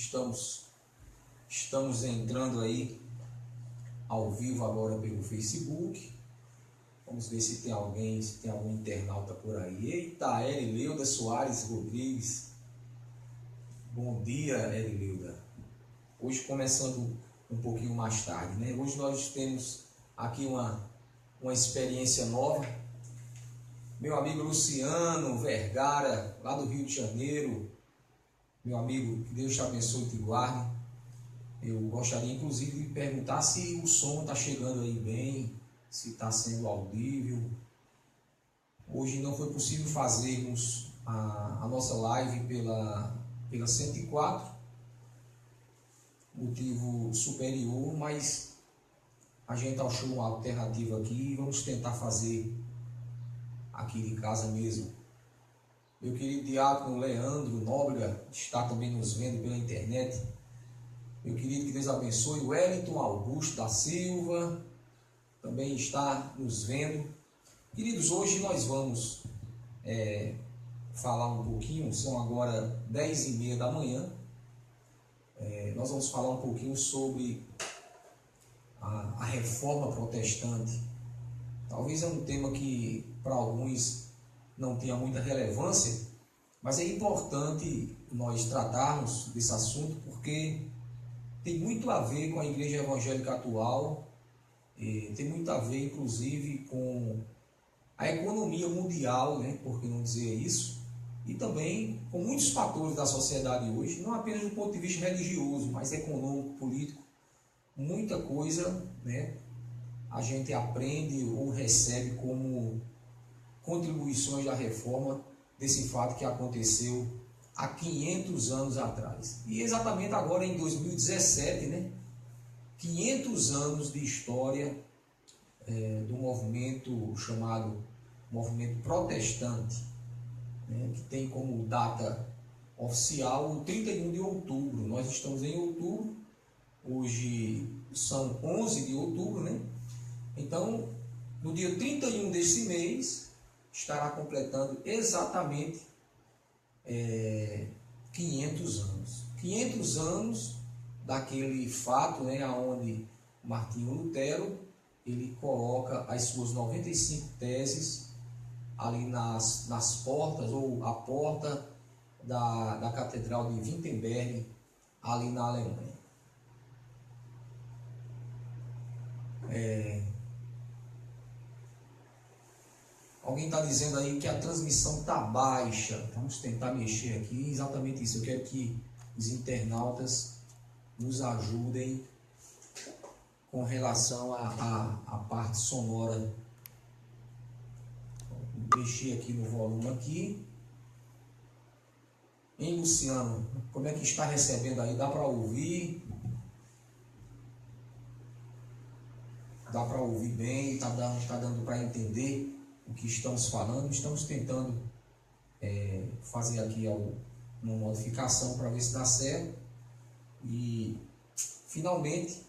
estamos entrando aí ao vivo agora pelo Facebook. Vamos ver se tem alguém, se tem algum internauta por aí. Eita, Erileuda Soares Rodrigues. Bom dia, Erileuda. Hoje começando um pouquinho mais tarde, né? Hoje nós temos aqui uma experiência nova. Meu amigo Luciano Vergara, lá do Rio de Janeiro. Meu amigo, que Deus te abençoe e te guarde. Eu gostaria inclusive de perguntar se o som está chegando aí bem, se está sendo audível. Hoje não foi possível fazermos a nossa live pela 104, motivo superior, mas a gente achou uma alternativa aqui e vamos tentar fazer aqui de casa mesmo. Meu querido diácono Leandro Nóbrega está também nos vendo pela internet. Meu querido, que Deus abençoe. Wellington Augusto da Silva também está nos vendo. Queridos, hoje nós vamos falar um pouquinho, são agora 10h30 da manhã. Nós vamos falar um pouquinho sobre a reforma protestante. Talvez é um tema que para alguns não tenha muita relevância, mas é importante nós tratarmos desse assunto porque tem muito a ver com a igreja evangélica atual, tem muito a ver inclusive com a economia mundial, né? Por que não dizer isso? E também com muitos fatores da sociedade hoje, não apenas do ponto de vista religioso, mas econômico, político, muita coisa, né? A gente aprende ou recebe como contribuições da reforma desse fato que aconteceu há 500 anos atrás. E exatamente agora em 2017, né? 500 anos de história do movimento chamado movimento protestante, né? Que tem como data oficial o 31 de outubro. Nós estamos em outubro, hoje são 11 de outubro, né? Então, no dia 31 desse mês, estará completando exatamente 500 anos. 500 anos daquele fato, né, onde Martinho Lutero ele coloca as suas 95 teses ali nas portas, ou a porta da Catedral de Wittenberg, ali na Alemanha. Alguém está dizendo aí que a transmissão está baixa. Vamos tentar mexer aqui. Exatamente isso. Eu quero que os internautas nos ajudem com relação à parte sonora. Vou mexer aqui no volume aqui. Hein, Luciano? Como é que está recebendo aí? Dá para ouvir? Dá para ouvir bem? Está dando para entender o que estamos falando? Estamos tentando fazer aqui uma modificação para ver se dá certo. E finalmente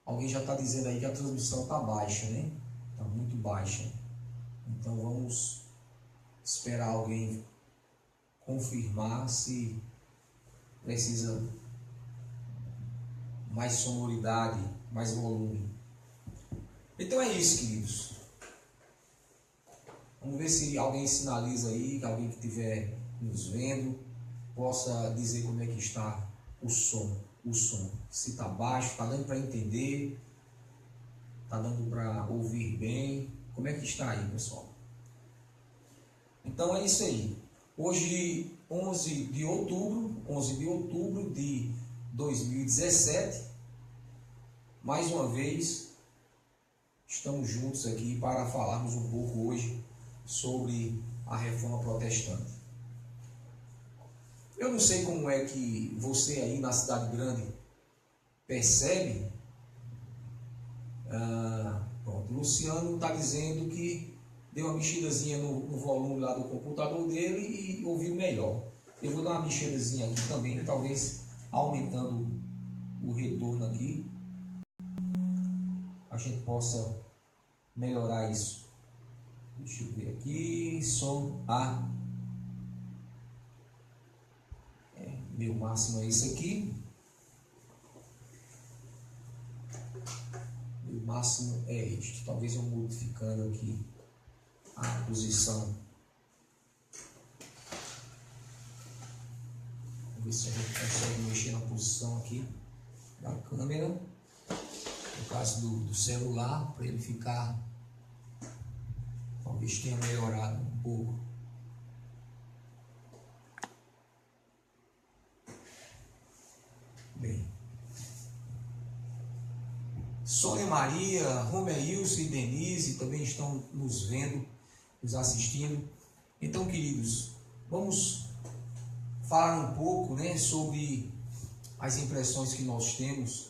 alguém já está dizendo aí que a transmissão está baixa, né? Está muito baixa. Então vamos esperar alguém confirmar se precisa mais sonoridade, mais volume. Então é isso, queridos. Vamos ver se alguém sinaliza aí, que alguém que estiver nos vendo possa dizer como é que está o som. Se está baixo, está dando para entender, está dando para ouvir bem. Como é que está aí, pessoal? Então é isso aí. Hoje, 11 de outubro de 2017, mais uma vez, estamos juntos aqui para falarmos um pouco hoje sobre a reforma protestante. Eu não sei como é que você aí na cidade grande percebe. Pronto, o Luciano está dizendo que deu uma mexidazinha no volume lá do computador dele e ouviu melhor. Eu vou dar uma mexidazinha aqui também, talvez aumentando o retorno aqui, a gente possa melhorar isso. Deixa eu ver aqui, som A. Meu máximo é esse aqui. Meu máximo é este. Talvez eu modificando aqui a posição. Vamos ver se a gente consegue mexer na posição aqui da câmera. No caso do celular, para ele ficar... Talvez tenha melhorado um pouco. Bem. Sônia Maria, Romeilson e Denise também estão nos vendo, nos assistindo. Então, queridos, vamos falar um pouco, né, sobre as impressões que nós temos.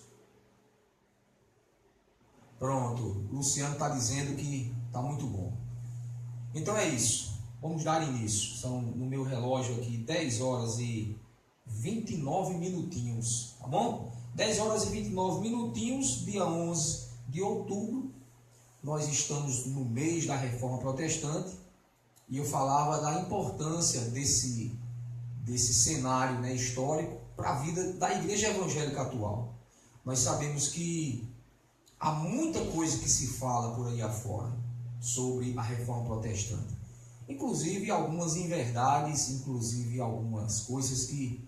Pronto, Luciano está dizendo que está muito bom. Então é isso, vamos dar início. São no meu relógio aqui 10 horas e 29 minutinhos, tá bom? 10 horas e 29 minutinhos, dia 11 de outubro. Nós estamos no mês da Reforma Protestante e eu falava da importância desse cenário, né, histórico para a vida da igreja evangélica atual. Nós sabemos que há muita coisa que se fala por aí afora sobre a Reforma Protestante, inclusive algumas inverdades, inclusive algumas coisas que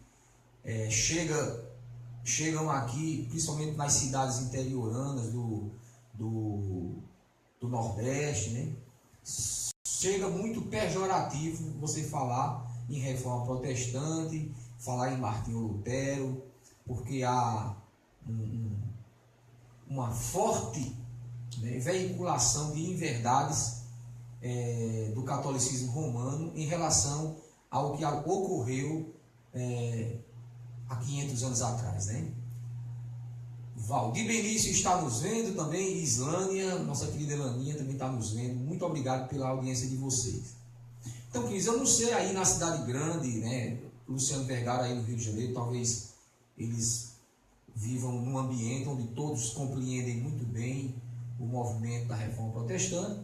chegam aqui, principalmente nas cidades interioranas do Nordeste, né? Chega muito pejorativo você falar em Reforma Protestante, falar em Martinho Lutero, porque há uma forte, né, veiculação de inverdades do catolicismo romano em relação ao que ocorreu há 500 anos atrás, né? Valdir Benício está nos vendo também, Islânia, nossa querida Elaninha também está nos vendo. Muito obrigado pela audiência de vocês. Então, queridos, eu não sei aí na cidade grande, né, Luciano Vergara aí no Rio de Janeiro, talvez eles vivam num ambiente onde todos compreendem muito bem o movimento da Reforma Protestante,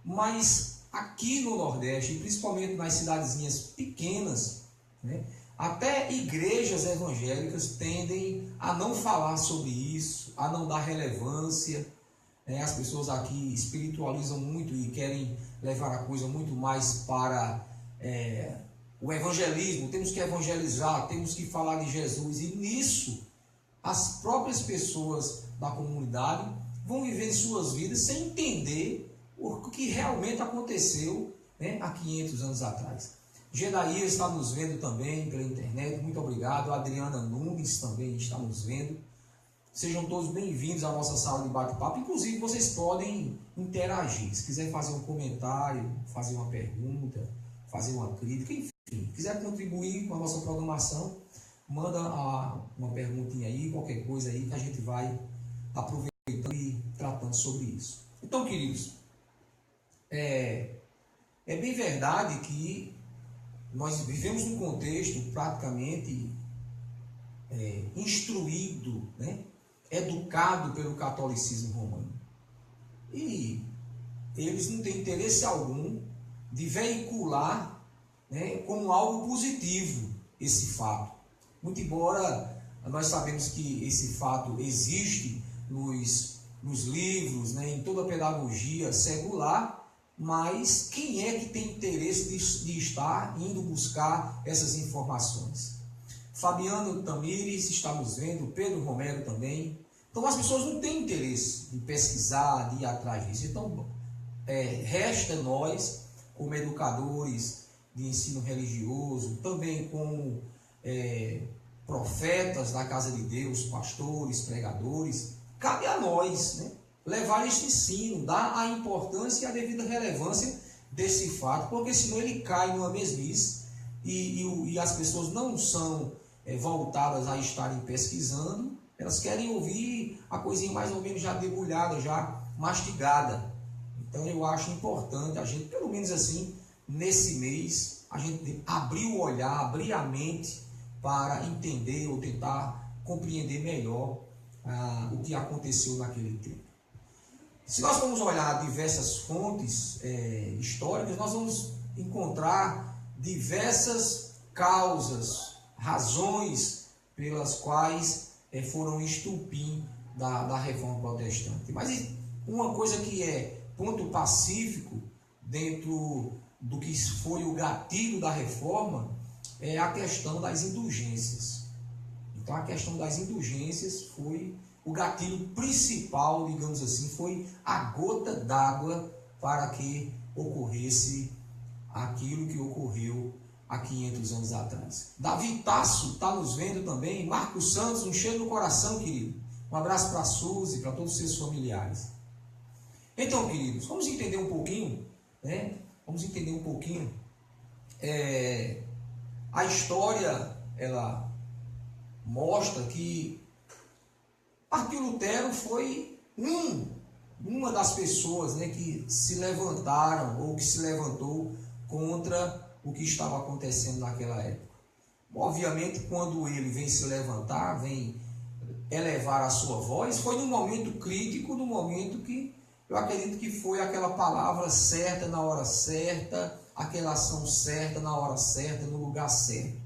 mas aqui no Nordeste, principalmente nas cidadezinhas pequenas, né, até igrejas evangélicas tendem a não falar sobre isso, a não dar relevância. As pessoas aqui espiritualizam muito e querem levar a coisa muito mais para o evangelismo. Temos que evangelizar, temos que falar de Jesus. E nisso, as próprias pessoas da comunidade vão viver suas vidas sem entender o que realmente aconteceu, né, há 500 anos atrás. Gedaías está nos vendo também pela internet, muito obrigado. A Adriana Nunes também está nos vendo. Sejam todos bem-vindos à nossa sala de bate-papo. Inclusive, vocês podem interagir. Se quiser fazer um comentário, fazer uma pergunta, fazer uma crítica, enfim, quiser contribuir com a nossa programação, manda uma perguntinha aí, qualquer coisa aí que a gente vai aproveitando e tratando sobre isso. Então, queridos, é bem verdade que nós vivemos num contexto praticamente instruído, né, educado pelo catolicismo romano. E eles não têm interesse algum de veicular, né, como algo positivo esse fato. Muito embora nós sabemos que esse fato existe nos livros, né, em toda a pedagogia secular, mas quem é que tem interesse de estar indo buscar essas informações? Fabiano Tamires está nos vendo, Pedro Romero também. Então as pessoas não têm interesse de pesquisar, de ir atrás disso. Então resta nós, como educadores de ensino religioso, também como profetas da casa de Deus, pastores, pregadores, cabe a nós, né, levar este ensino, dar a importância e a devida relevância desse fato, porque senão ele cai numa mesmice e as pessoas não são voltadas a estarem pesquisando, elas querem ouvir a coisinha mais ou menos já debulhada, já mastigada. Então eu acho importante a gente, pelo menos assim, nesse mês, a gente abrir o olhar, abrir a mente para entender ou tentar compreender melhor o que aconteceu naquele tempo. Se nós formos olhar diversas fontes históricas, nós vamos encontrar diversas causas razões pelas quais foram estupim da reforma protestante. Mas uma coisa que é ponto pacífico dentro do que foi o gatilho da reforma é a questão das indulgências. Então a questão das indulgências foi o gatilho principal, digamos assim, foi a gota d'água para que ocorresse aquilo que ocorreu há 500 anos atrás. Davi Tasso está nos vendo também. Marcos Santos, um cheiro no coração, querido. Um abraço para a Suzy, para todos os seus familiares. Então, queridos, vamos entender um pouquinho, né? Vamos entender um pouquinho. A história, ela mostra que Martinho Lutero foi uma das pessoas, né, que se levantaram ou que se levantou contra o que estava acontecendo naquela época. Obviamente, quando ele vem se levantar, vem elevar a sua voz, foi num momento crítico, num momento que eu acredito que foi aquela palavra certa na hora certa, aquela ação certa na hora certa, no lugar certo.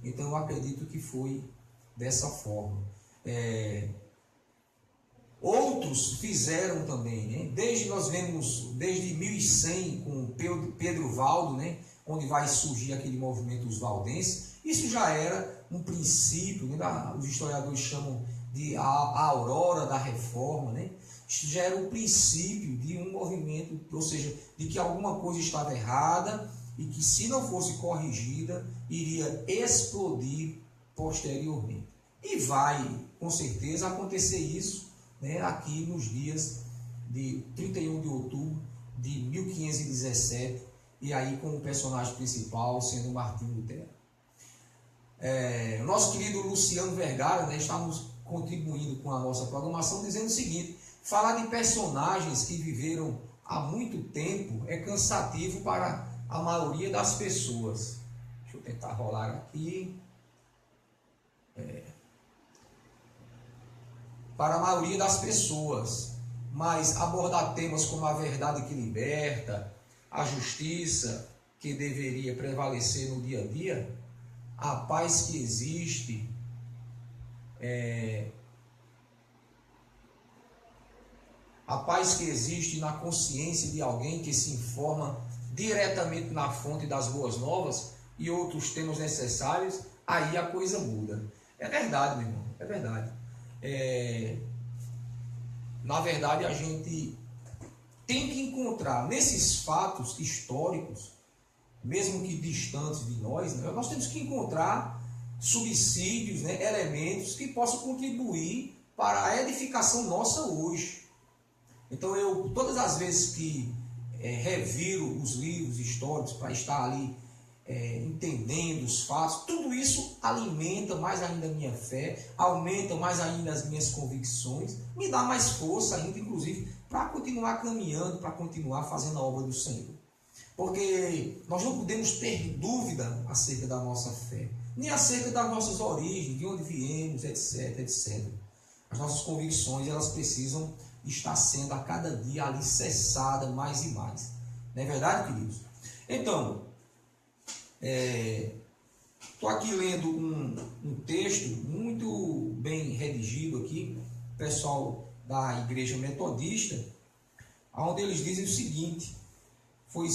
Então eu acredito que foi dessa forma. Outros fizeram também, né? Nós vemos desde 1100 com Pedro Valdo, né? Onde vai surgir aquele movimento dos valdenses. Isso já era um princípio, né? Os historiadores chamam de a aurora da reforma, né? Isso já era o princípio de um movimento, ou seja, de que alguma coisa estava errada e que, se não fosse corrigida, iria explodir posteriormente. E vai, com certeza, acontecer isso, né, aqui nos dias de 31 de outubro de 1517, e aí com o personagem principal sendo Martinho Lutero. O nosso querido Luciano Vergara, né, está nos contribuindo com a nossa programação, dizendo o seguinte: falar de personagens que viveram há muito tempo é cansativo para a maioria das pessoas. Deixa eu tentar rolar aqui. Para a maioria das pessoas, mas abordar temas como a verdade que liberta, a justiça que deveria prevalecer no dia a dia, a paz que existe, a paz que existe na consciência de alguém que se informa diretamente na fonte das boas novas e outros temas necessários, aí a coisa muda. É verdade, meu irmão, é verdade. Na verdade, a gente tem que encontrar nesses fatos históricos, mesmo que distantes de nós, né, nós temos que encontrar subsídios, né, elementos que possam contribuir para a edificação nossa hoje. Então, todas as vezes que reviro os livros históricos para estar ali entendendo os fatos, tudo isso alimenta mais ainda a minha fé, aumenta mais ainda as minhas convicções, me dá mais força ainda, inclusive, para continuar caminhando, para continuar fazendo a obra do Senhor. Porque nós não podemos ter dúvida acerca da nossa fé, nem acerca das nossas origens, de onde viemos, etc, etc. As nossas convicções, elas precisam estar sendo a cada dia alicerçadas mais e mais. Não é verdade, queridos? Então, estou aqui lendo um texto muito bem redigido aqui, pessoal da Igreja Metodista, onde eles dizem o seguinte: foi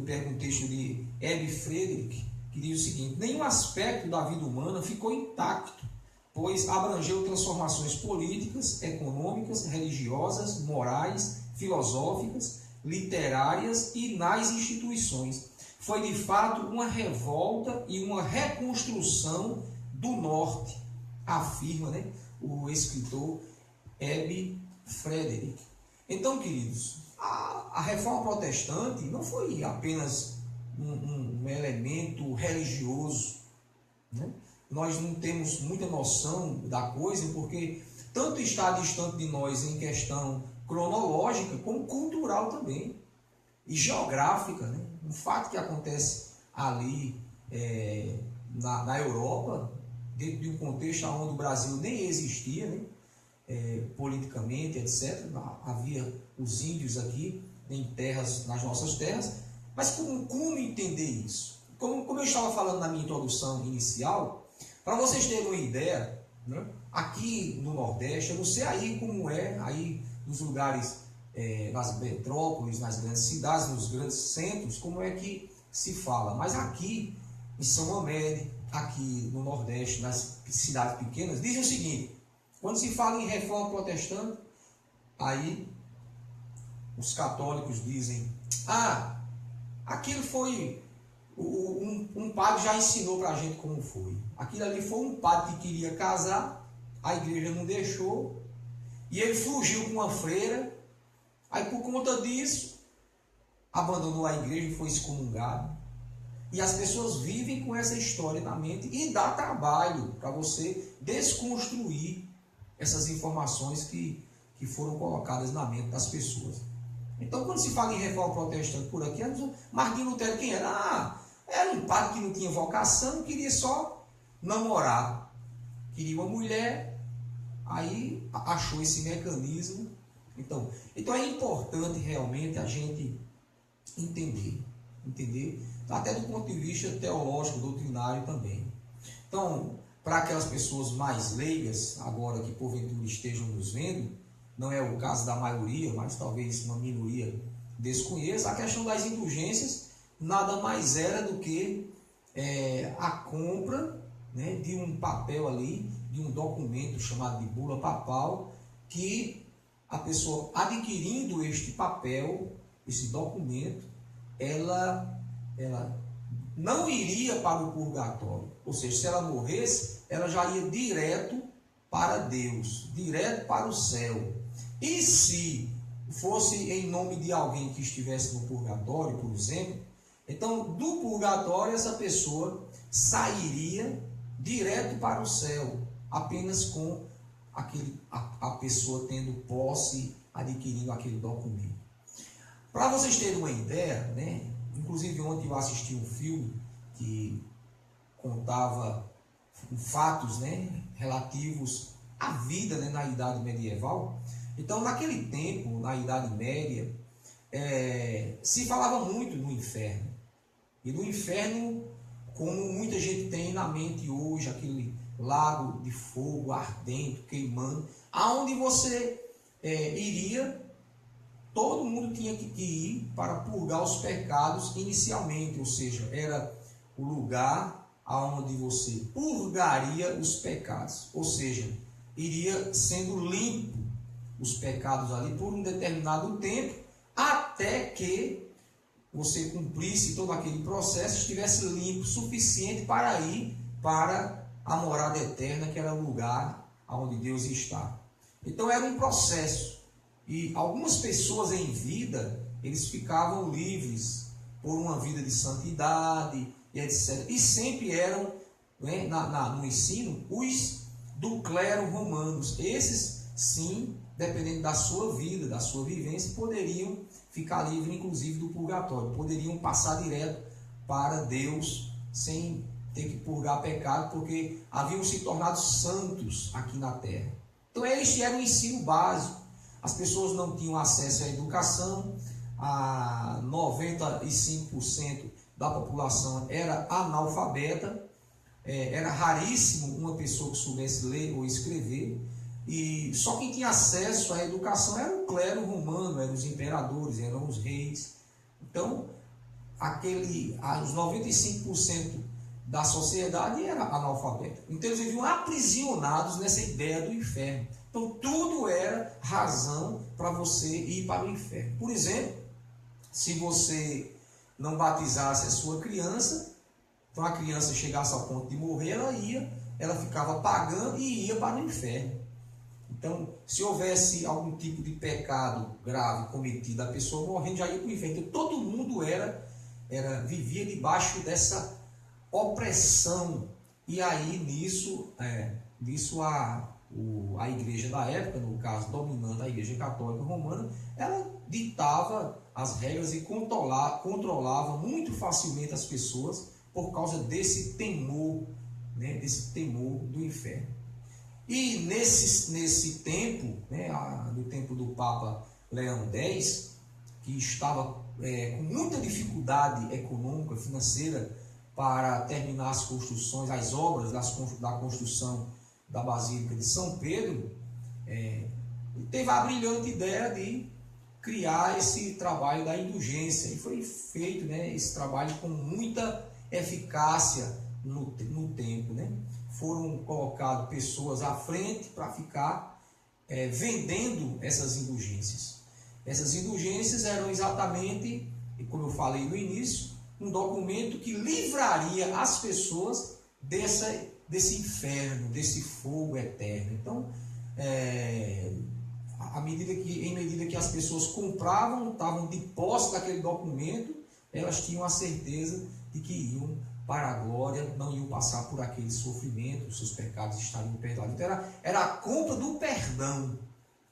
pego um texto de Hebe Frederick, que diz o seguinte: nenhum aspecto da vida humana ficou intacto, pois abrangeu transformações políticas, econômicas, religiosas, morais, filosóficas, literárias e nas instituições. Foi de fato uma revolta e uma reconstrução do norte, afirma, né, o escritor Hebe Frederick. Então, queridos, a reforma protestante não foi apenas um elemento religioso, né? Nós não temos muita noção da coisa, porque tanto está distante de nós em questão cronológica, como cultural também, e geográfica, né? Um fato que acontece ali na Europa, dentro de um contexto onde o Brasil nem existia, né? Politicamente, etc. Havia os índios aqui nas nossas terras, mas como entender isso? como eu estava falando na minha introdução inicial, para vocês terem uma ideia, né, aqui no Nordeste, eu não sei aí como é, aí nos lugares, nas metrópoles, nas grandes cidades, nos grandes centros, como é que se fala. Mas aqui em São Amédio, aqui no Nordeste, nas cidades pequenas, dizem o seguinte: quando se fala em reforma protestante, aí os católicos dizem: ah, aquilo foi, um padre já ensinou para a gente como foi. Aquilo ali foi um padre que queria casar, a igreja não deixou, e ele fugiu com uma freira, aí por conta disso, abandonou a igreja e foi excomungado. E as pessoas vivem com essa história na mente e dá trabalho para você desconstruir essas informações que foram colocadas na mente das pessoas. Então, quando se fala em reforma protestante por aqui, Martinho Lutero quem era? Ah, era um padre que não tinha vocação, queria só namorar. Queria uma mulher, aí achou esse mecanismo. Então é importante realmente a gente entender, até do ponto de vista teológico, doutrinário também. Então, para aquelas pessoas mais leigas, agora que porventura estejam nos vendo, não é o caso da maioria, mas talvez uma minoria desconheça, a questão das indulgências nada mais era do que a compra, né, de um papel ali, de um documento chamado de bula papal, que a pessoa adquirindo este papel, esse documento, ela não iria para o purgatório. Ou seja, se ela morresse, ela já ia direto para Deus, direto para o céu. E se fosse em nome de alguém que estivesse no purgatório, por exemplo, então do purgatório essa pessoa sairia direto para o céu, apenas com a pessoa tendo posse, adquirindo aquele documento. Para vocês terem uma ideia, né? Inclusive ontem eu assisti um filme que contava fatos, né, relativos à vida, né, na Idade Medieval. Então, naquele tempo, na Idade Média, se falava muito do inferno. E do inferno, como muita gente tem na mente hoje, aquele lago de fogo ardente, queimando, aonde você iria. Todo mundo tinha que ir para purgar os pecados inicialmente, ou seja, era o lugar onde você purgaria os pecados, ou seja, iria sendo limpo os pecados ali por um determinado tempo, até que você cumprisse todo aquele processo, estivesse limpo o suficiente para ir para a morada eterna, que era o lugar onde Deus está. Então era um processo. E algumas pessoas em vida, eles ficavam livres por uma vida de santidade e etc. E sempre eram, né, no ensino, os do clero romanos. Esses, sim, dependendo da sua vida, da sua vivência, poderiam ficar livres, inclusive, do purgatório. Poderiam passar direto para Deus, sem ter que purgar pecado, porque haviam se tornado santos aqui na terra. Então, este era o ensino básico. As pessoas não tinham acesso à educação, 95% da população era analfabeta, era raríssimo uma pessoa que soubesse ler ou escrever, e só quem tinha acesso à educação era o clero romano, eram os imperadores, eram os reis. Então, os 95% da sociedade era analfabeta. Então, eles viviam aprisionados nessa ideia do inferno. Então, tudo era razão para você ir para o inferno. Por exemplo, se você não batizasse a sua criança, então a criança chegasse ao ponto de morrer, ela ficava pagando e ia para o inferno. Então, se houvesse algum tipo de pecado grave cometido, a pessoa morrendo já ia para o inferno. Então, todo mundo vivia debaixo dessa opressão. E aí, nisso a igreja da época, no caso dominando a igreja católica romana, ela ditava as regras e controlava muito facilmente as pessoas por causa desse temor, né, desse temor do inferno. E nesse tempo, né, no tempo do Papa Leão X, que estava com muita dificuldade econômica, financeira, para terminar as construções, as obras da construção da Basílica de São Pedro, teve a brilhante ideia de criar esse trabalho da indulgência. E foi feito, né, esse trabalho com muita eficácia no tempo. Né? Foram colocadas pessoas à frente para ficar vendendo essas indulgências. Essas indulgências eram exatamente, como eu falei no início, um documento que livraria as pessoas desse inferno, desse fogo eterno. Então, em medida que as pessoas compravam, estavam de posse daquele documento, elas tinham a certeza de que iam para a glória, não iam passar por aquele sofrimento, os seus pecados estariam perdoados. Então, era a compra do perdão,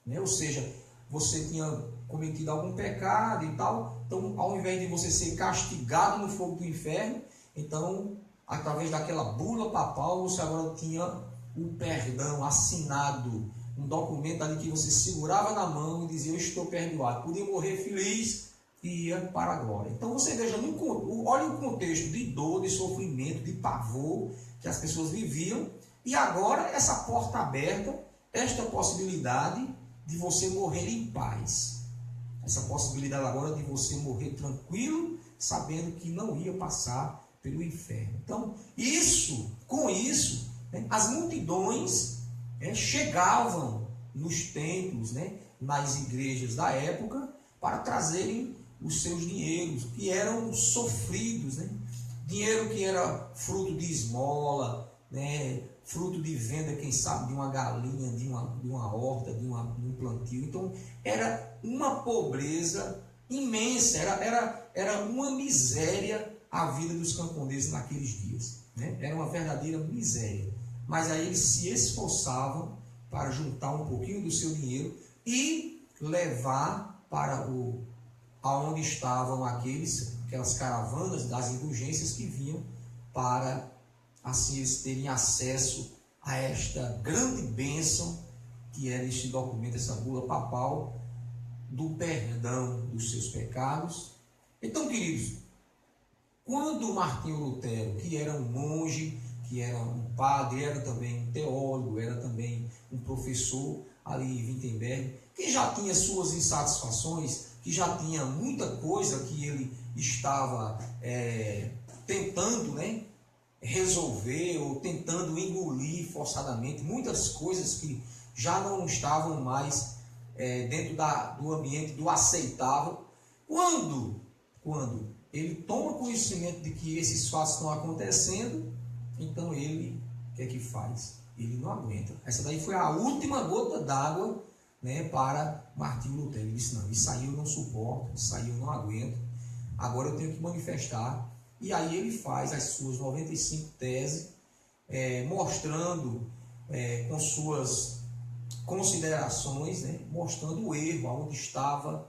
né? Ou seja, você tinha cometido algum pecado e tal, então ao invés de você ser castigado no fogo do inferno, então através daquela bula papal você agora tinha o perdão assinado, um documento ali que você segurava na mão e dizia: eu estou perdoado, podia morrer feliz e ia para a glória. Então você veja, olha o contexto de dor, de sofrimento, de pavor que as pessoas viviam, e agora essa porta aberta, esta possibilidade de você morrer em paz. Essa possibilidade agora de você morrer tranquilo, sabendo que não ia passar pelo inferno. Então, com isso, né, as multidões chegavam nos templos, né, nas igrejas da época, para trazerem os seus dinheiros, que eram sofridos, né? Dinheiro que era fruto de esmola, né? Fruto de venda, quem sabe, de uma galinha, de uma horta, de um plantio. Então, era uma pobreza imensa, era uma miséria a vida dos camponeses naqueles dias. Né? Era uma verdadeira miséria. Mas aí eles se esforçavam para juntar um pouquinho do seu dinheiro e levar para aonde estavam aquelas caravanas das indulgências que vinham para assim eles terem acesso a esta grande bênção que era este documento, essa bula papal do perdão dos seus pecados. Então, queridos, quando Martinho Lutero, que era um monge, que era um padre, era também um teólogo, era também um professor ali em Wittenberg, que já tinha suas insatisfações, que já tinha muita coisa que ele estava tentando, né, resolver ou tentando engolir forçadamente, muitas coisas que já não estavam mais dentro do ambiente do aceitável. Quando ele toma conhecimento de que esses fatos estão acontecendo, então ele, o que é que faz? Ele não aguenta. Essa daí foi a última gota d'água, né, para Martinho Lutero. Ele disse: não, isso aí eu não suporto, isso aí eu não aguento, agora eu tenho que manifestar. E aí ele faz as suas 95 teses, mostrando com suas considerações, né, mostrando o erro, aonde estava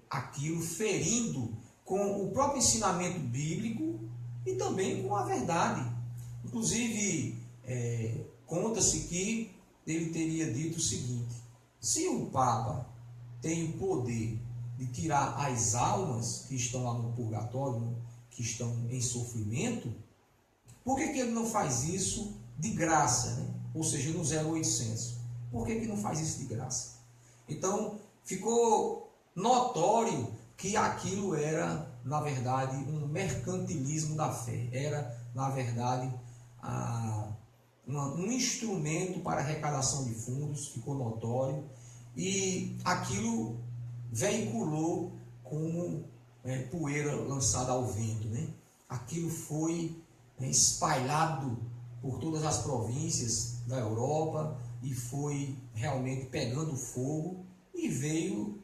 aquilo, ferindo com o próprio ensinamento bíblico e também com a verdade. Inclusive, conta-se que ele teria dito o seguinte: se o Papa tem o poder de tirar as almas que estão lá no purgatório, que estão em sofrimento, por que ele não faz isso de graça, né? Ou seja, no 0800? Por que não faz isso de graça? Então, ficou notório que aquilo era, na verdade, um mercantilismo da fé. Era, na verdade, um instrumento para arrecadação de fundos, ficou notório. E aquilo veiculou como poeira lançada ao vento, né? Aquilo foi espalhado por todas as províncias da Europa e foi realmente pegando fogo e veio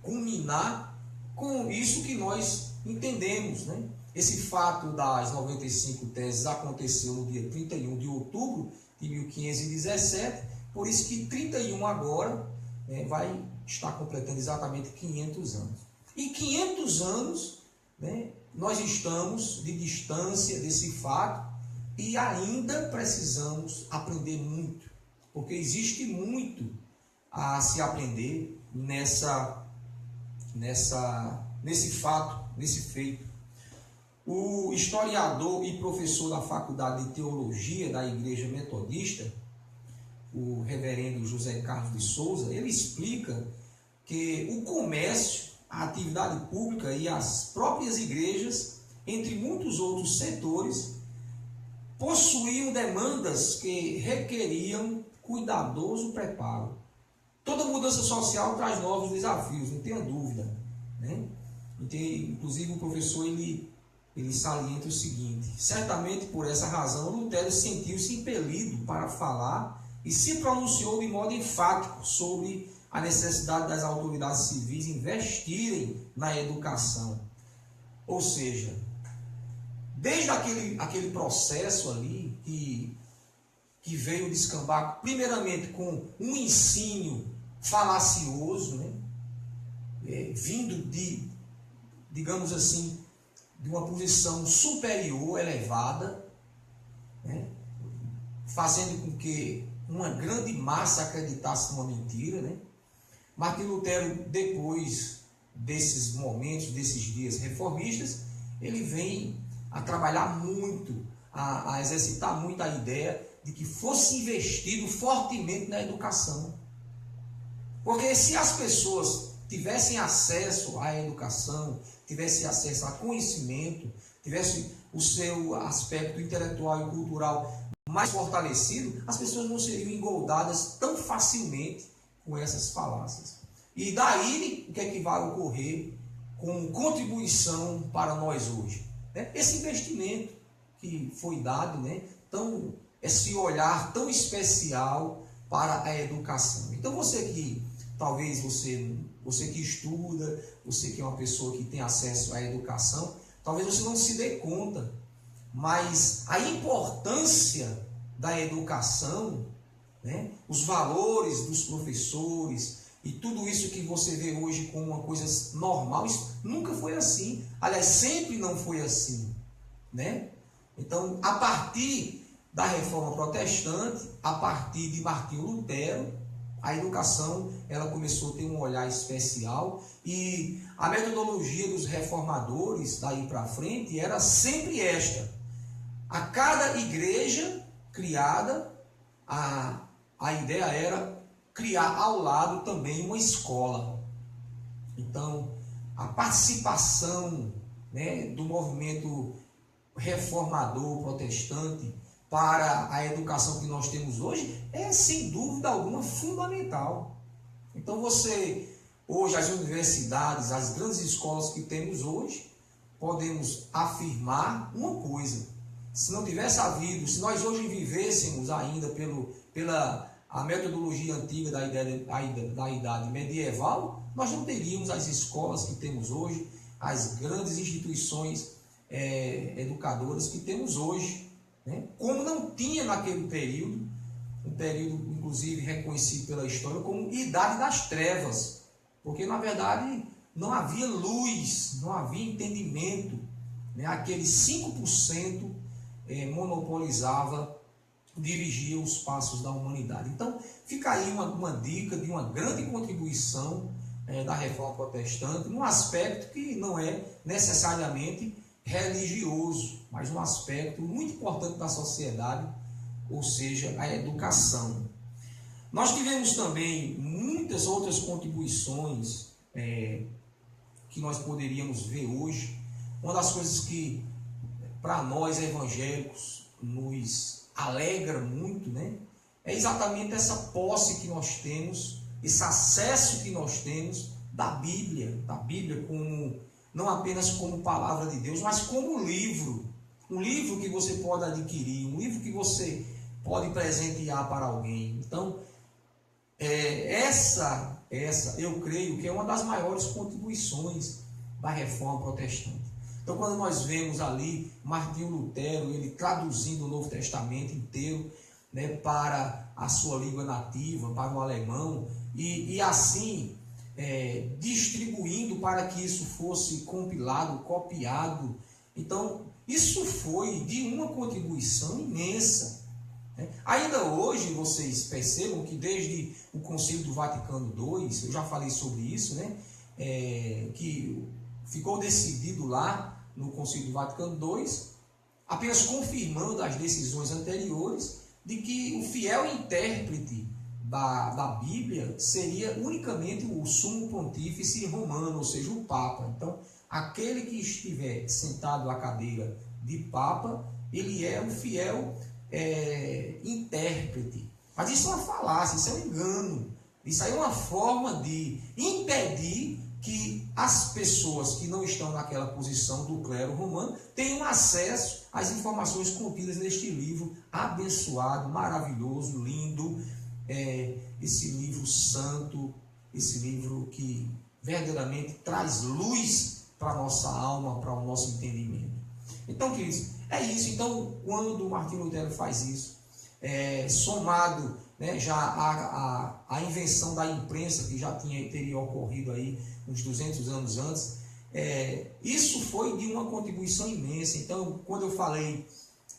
culminar com isso que nós entendemos, né? Esse fato das 95 teses aconteceu no dia 31 de outubro de 1517, por isso que 31 agora vai estar completando exatamente 500 anos. Em 500 anos, né, nós estamos de distância desse fato e ainda precisamos aprender muito, porque existe muito a se aprender nesse fato, nesse feito. O historiador e professor da Faculdade de Teologia da Igreja Metodista, o reverendo José Carlos de Souza, ele explica que o comércio, a atividade pública e as próprias igrejas, entre muitos outros setores, possuíam demandas que requeriam cuidadoso preparo. Toda mudança social traz novos desafios, não tenha dúvida, né? Inclusive o professor ele salienta o seguinte: certamente por essa razão Lutero sentiu-se impelido para falar e se pronunciou de modo enfático sobre a necessidade das autoridades civis investirem na educação. Ou seja, desde aquele processo ali que veio descambar primeiramente com um ensino falacioso, né? Vindo de, digamos assim, de uma posição superior, elevada, né? Fazendo com que uma grande massa acreditasse numa mentira, né? Martim Lutero, depois desses momentos, desses dias reformistas, ele vem a trabalhar muito, a exercitar muito a ideia de que fosse investido fortemente na educação. Porque se as pessoas tivessem acesso à educação, tivessem acesso a conhecimento, tivessem o seu aspecto intelectual e cultural mais fortalecido, as pessoas não seriam engoldadas tão facilmente com essas falácias. E daí, o que é que vai ocorrer como contribuição para nós hoje? Esse investimento que foi dado, né? Então, esse olhar tão especial para a educação. Então, você que, talvez você que estuda, você que é uma pessoa que tem acesso à educação, talvez você não se dê conta, mas a importância da educação, né, os valores dos professores e tudo isso que você vê hoje como uma coisa normal, isso nunca foi assim. Aliás, sempre não foi assim, né? Então, a partir da Reforma Protestante, a partir de Martinho Lutero, a educação ela começou a ter um olhar especial e a metodologia dos reformadores daí para frente era sempre esta: a cada igreja criada, a ideia era criar ao lado também uma escola. Então, a participação, né, do movimento reformador protestante para a educação que nós temos hoje é, sem dúvida alguma, fundamental. Então, hoje, as universidades, as grandes escolas que temos hoje, podemos afirmar uma coisa: se não tivesse havido, se nós hoje vivêssemos ainda pela a metodologia antiga da idade medieval, nós não teríamos as escolas que temos hoje, as grandes instituições educadoras que temos hoje, né? Como não tinha naquele período, um período inclusive reconhecido pela história como Idade das Trevas, porque na verdade não havia luz, não havia entendimento, né? Aqueles 5% monopolizava, dirigia os passos da humanidade. Então, fica aí uma dica de uma grande contribuição da Reforma Protestante, num aspecto que não é necessariamente religioso, mas um aspecto muito importante da sociedade, ou seja, a educação. Nós tivemos também muitas outras contribuições que nós poderíamos ver hoje. Uma das coisas que, para nós evangélicos, nos alegra muito, né, é exatamente essa posse que nós temos, esse acesso que nós temos da Bíblia como, não apenas como palavra de Deus, mas como livro, um livro que você pode adquirir, um livro que você pode presentear para alguém. Então, essa eu creio que é uma das maiores contribuições da Reforma Protestante. Então, quando nós vemos ali Martinho Lutero, ele traduzindo o Novo Testamento inteiro, né, para a sua língua nativa, para o alemão, e assim distribuindo para que isso fosse compilado, copiado. Então, isso foi de uma contribuição imensa, né? Ainda hoje, vocês percebam que desde o Concílio do Vaticano II, eu já falei sobre isso, né, que ficou decidido lá no Concílio do Vaticano II, apenas confirmando as decisões anteriores de que o fiel intérprete da Bíblia seria unicamente o sumo pontífice romano, ou seja, o Papa. Então, aquele que estiver sentado à cadeira de Papa, ele é o fiel intérprete. Mas isso é uma falácia, isso é um engano. Isso aí é uma forma de impedir que as pessoas que não estão naquela posição do clero romano tenham acesso às informações contidas neste livro abençoado, maravilhoso, lindo, esse livro santo, esse livro que verdadeiramente traz luz para a nossa alma, para o nosso entendimento. Então, queridos, é isso. Então, quando Martinho Lutero faz isso, somado, né, já a invenção da imprensa, que já teria ocorrido aí uns 200 anos antes, isso foi de uma contribuição imensa. Então, quando eu falei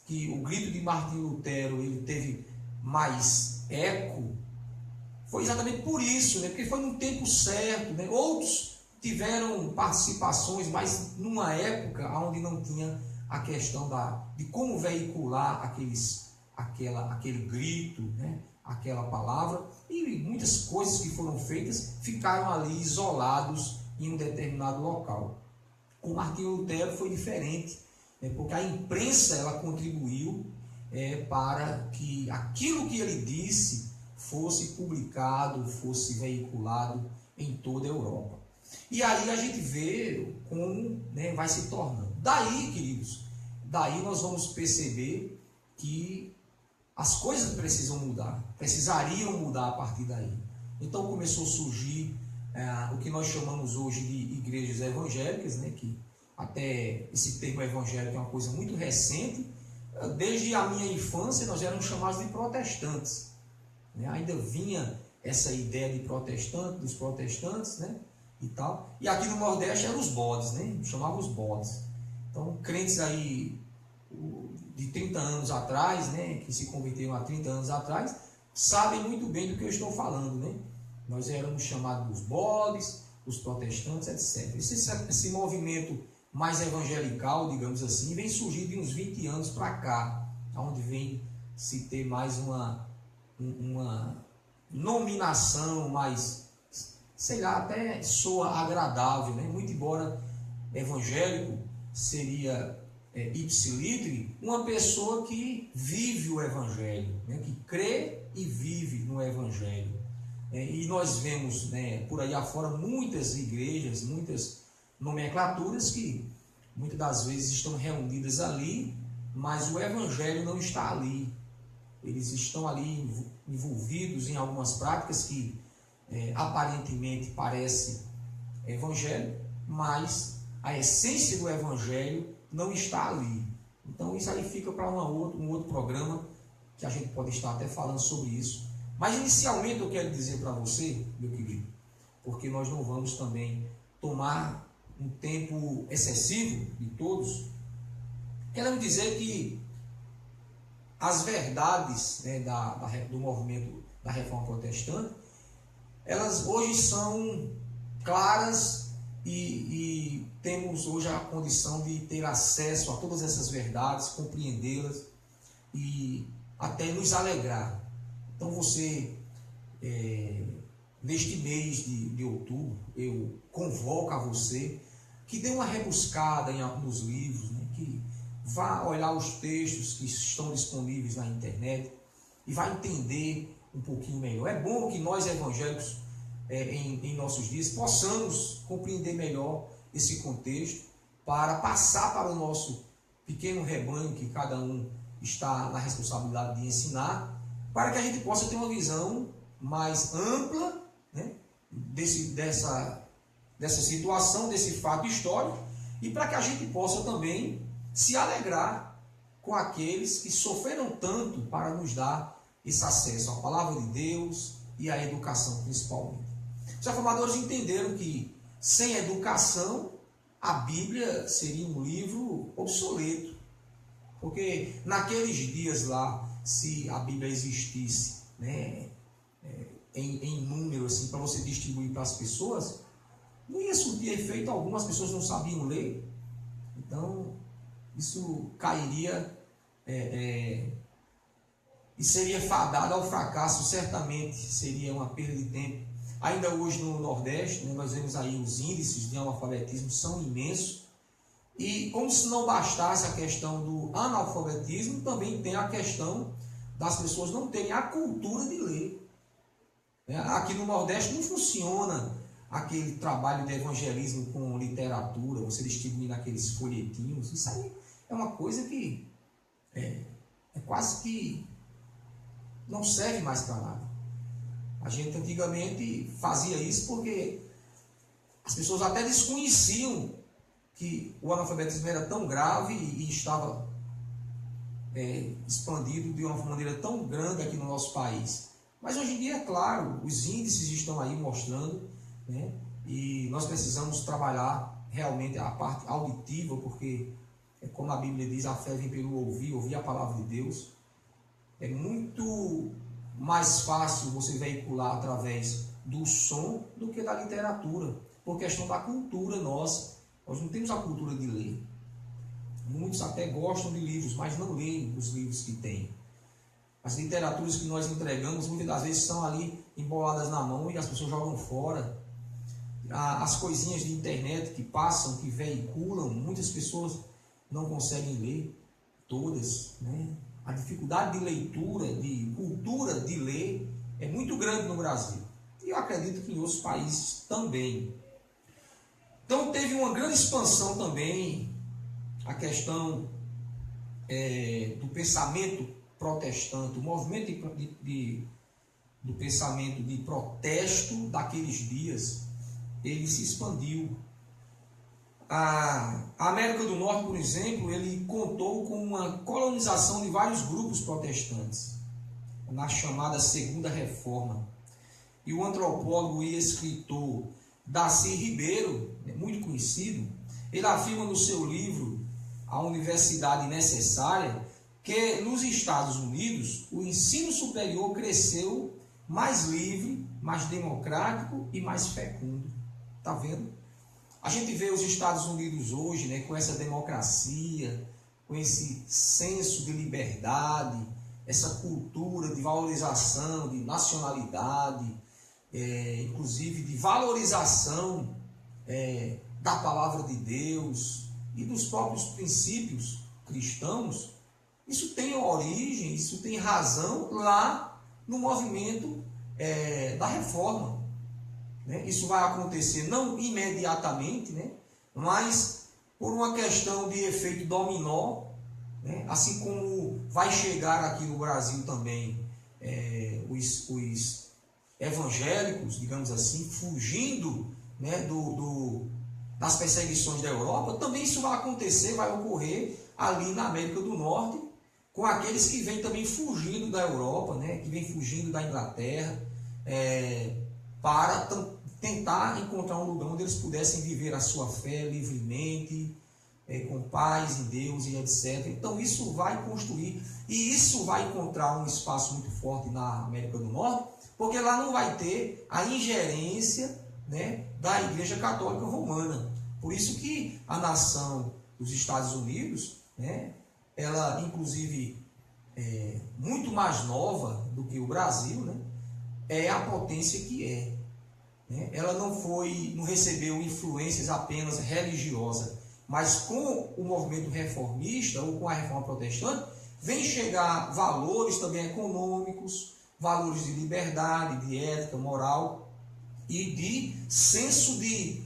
que o grito de Martinho Lutero ele teve mais eco, foi exatamente por isso, né, porque foi no tempo certo, né? Outros tiveram participações, mas numa época onde não tinha a questão de como veicular aquele grito, né? Aquela palavra, e muitas coisas que foram feitas ficaram ali isolados em um determinado local. Com Martinho Lutero foi diferente, né? Porque a imprensa ela contribuiu para que aquilo que ele disse fosse publicado, fosse veiculado em toda a Europa. E aí a gente vê como, né, vai se tornando. Daí, queridos, nós vamos perceber que as coisas precisam mudar, precisariam mudar a partir daí. Então começou a surgir o que nós chamamos hoje de igrejas evangélicas, né, que até esse termo evangélico é uma coisa muito recente. Desde a minha infância nós éramos chamados de protestantes, né? Ainda vinha essa ideia de protestante, dos protestantes, né, e tal. E aqui no Nordeste eram os bodes, né, chamavam os bodes. Então crentes aí de 30 anos atrás, né, que se converteram há 30 anos atrás, sabem muito bem do que eu estou falando, né? Nós éramos chamados dos bodes, os protestantes, etc. Esse movimento mais evangelical, digamos assim, vem surgir de uns 20 anos para cá, onde vem se ter mais uma nominação mais, sei lá, até soa agradável, né? Muito embora evangélico seria ipsilitri, uma pessoa que vive o evangelho, né? Que crê e vive no evangelho. E nós vemos, né, por aí afora muitas igrejas, muitas nomenclaturas que muitas das vezes estão reunidas ali, mas o evangelho não está ali. Eles estão ali envolvidos em algumas práticas que aparentemente parece evangelho, mas a essência do evangelho não está ali. Então isso aí fica para um outro programa, que a gente pode estar até falando sobre isso. Mas inicialmente eu quero dizer para você, meu querido, porque nós não vamos também tomar um tempo excessivo de todos, quero dizer que as verdades, né, do movimento da Reforma Protestante, elas hoje são claras e temos hoje a condição de ter acesso a todas essas verdades, compreendê-las e até nos alegrar. Então você, neste mês de outubro, eu convoco a você que dê uma rebuscada em alguns livros, né, que vá olhar os textos que estão disponíveis na internet e vá entender um pouquinho melhor. É bom que nós evangélicos, em nossos dias, possamos compreender melhor esse contexto para passar para o nosso pequeno rebanho, que cada um está na responsabilidade de ensinar, para que a gente possa ter uma visão mais ampla, né, dessa situação, desse fato histórico, e para que a gente possa também se alegrar com aqueles que sofreram tanto para nos dar esse acesso à palavra de Deus e à educação principalmente. Os reformadores entenderam que sem educação a Bíblia seria um livro obsoleto, porque naqueles dias lá, se a Bíblia existisse, né, em número assim, para você distribuir para as pessoas, não ia surtir efeito algum, as pessoas não sabiam ler. Então isso cairia e seria fadado ao fracasso, certamente seria uma perda de tempo. Ainda hoje no Nordeste, né, nós vemos aí os índices de analfabetismo são imensos, e como se não bastasse a questão do analfabetismo, também tem a questão das pessoas não terem a cultura de ler. Aqui no Nordeste não funciona aquele trabalho de evangelismo com literatura, você distribuir naqueles folhetinhos. Isso aí é uma coisa que é quase que não serve mais para nada. A gente antigamente fazia isso porque as pessoas até desconheciam que o analfabetismo era tão grave e estava expandido de uma maneira tão grande aqui no nosso país. Mas hoje em dia, é claro, os índices estão aí mostrando, né? E nós precisamos trabalhar realmente a parte auditiva, porque, como a Bíblia diz, a fé vem pelo ouvir a palavra de Deus. É muito mais fácil você veicular através do som do que da literatura, por questão da cultura nossa. Nós não temos a cultura de ler. Muitos até gostam de livros, mas não leem os livros que têm. As literaturas que nós entregamos, muitas das vezes, são ali emboladas na mão e as pessoas jogam fora. As coisinhas de internet que passam, que veiculam, muitas pessoas não conseguem ler todas, né? A dificuldade de leitura, de cultura de ler, é muito grande no Brasil. E eu acredito que em outros países também. Então teve uma grande expansão também a questão do pensamento protestante, o movimento do pensamento de protesto daqueles dias, ele se expandiu. A América do Norte, por exemplo, ele contou com uma colonização de vários grupos protestantes, na chamada Segunda Reforma. E o antropólogo e escritor Darcy Ribeiro, muito conhecido, ele afirma no seu livro A Universidade Necessária que nos Estados Unidos o ensino superior cresceu mais livre, mais democrático e mais fecundo. Está vendo? A gente vê os Estados Unidos hoje, né, com essa democracia, com esse senso de liberdade, essa cultura de valorização, de nacionalidade, inclusive de valorização da palavra de Deus e dos próprios princípios cristãos. Isso tem origem, isso tem razão lá no movimento da reforma. Né? Isso vai acontecer não imediatamente, né? Mas por uma questão de efeito dominó, né? Assim como vai chegar aqui no Brasil também os evangélicos, digamos assim, fugindo, né, das perseguições da Europa, também isso vai acontecer, vai ocorrer ali na América do Norte, com aqueles que vêm também fugindo da Europa, né, que vêm fugindo da Inglaterra, para tentar encontrar um lugar onde eles pudessem viver a sua fé livremente, com paz em Deus e etc. Então isso vai construir, e isso vai encontrar um espaço muito forte na América do Norte, porque lá não vai ter a ingerência, né, da Igreja Católica Romana. Por isso que a nação dos Estados Unidos, né, ela inclusive muito mais nova do que o Brasil, né, é a potência que é. Né? Ela não recebeu influências apenas religiosas, mas com o movimento reformista ou com a reforma protestante, vem chegar valores também econômicos, valores de liberdade, de ética, moral e de senso de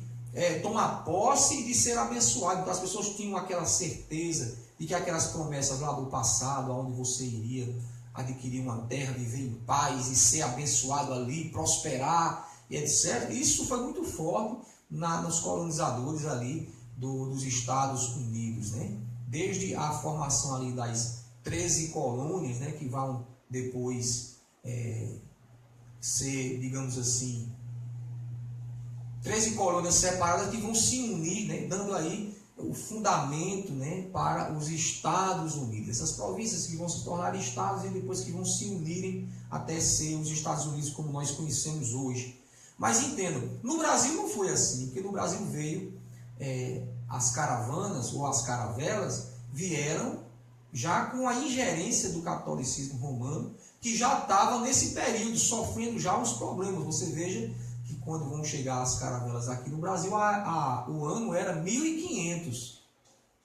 tomar posse e de ser abençoado. Então as pessoas tinham aquela certeza de que aquelas promessas lá do passado, onde você iria adquirir uma terra, viver em paz e ser abençoado ali, prosperar e etc. Isso foi muito forte nos colonizadores ali dos Estados Unidos, né? Desde a formação ali das 13 colônias, né, que vão depois ser, digamos assim, 13 colônias separadas que vão se unir, né, dando aí o fundamento, né, para os Estados Unidos. Essas províncias que vão se tornar estados e depois que vão se unirem até ser os Estados Unidos como nós conhecemos hoje. Mas entendam, no Brasil não foi assim, porque no Brasil veio as caravanas ou as caravelas, vieram já com a ingerência do catolicismo romano, que já estava nesse período sofrendo já uns problemas. Você veja que quando vão chegar as caravelas aqui no Brasil, o ano era 1500.